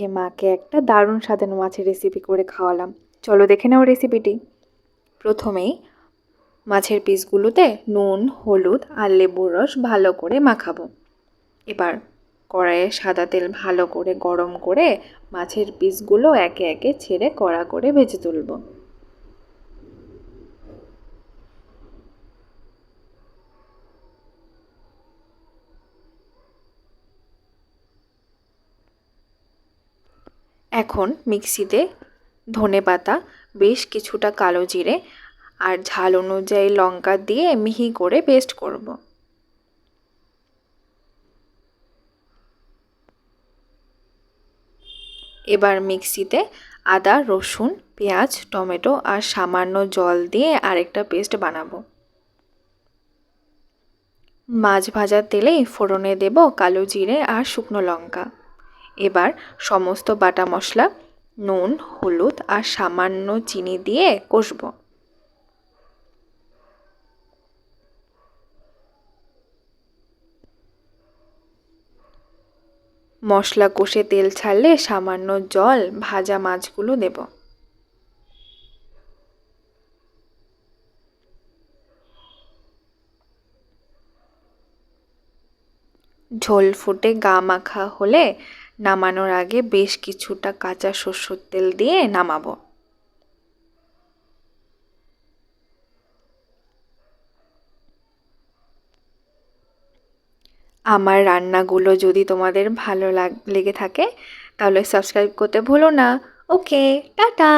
মাকে একটা দারুণ স্বাদের মাছের রেসিপি করে খাওয়ালাম। চলো দেখে নাও রেসিপিটি। প্রথমেই মাছের পিসগুলোতে নুন, হলুদ আর লেবুর রস ভালো করে মাখাবো। এবার কড়াইয়ে সাদা তেল ভালো করে গরম করে মাছের পিসগুলো একে একে ছেড়ে কড়া করে ভেজে তুলব। এখন মিক্সিতে ধনেপাতা, বেশ কিছুটা কালো জিরে আর ঝাল অনুযায়ী লঙ্কা দিয়ে মিহি করে পেস্ট করব। এবার মিক্সিতে আদা, রসুন, পেঁয়াজ, টমেটো আর সামান্য জল দিয়ে আরেকটা পেস্ট বানাবো। মাছ ভাজার তেলেই ফোড়নে দেব কালো জিরে আর শুকনো লঙ্কা। এবার সমস্ত বাটা মশলা, নুন, হলুদ আর সামান্য চিনি দিয়ে কষবো। মশলা কষে তেল ছাড়লে সামান্য জল ভাজা মাছগুলো দেব। ঝোল ফুটে গা মাখা হলে নামানোর আগে বেশ কিছুটা কাঁচা সরষের তেল দিয়ে নামাবো। আমার রান্নাগুলো যদি তোমাদের ভালো লেগে থাকে তাহলে সাবস্ক্রাইব করতে ভুলো না। ওকে, টাটা।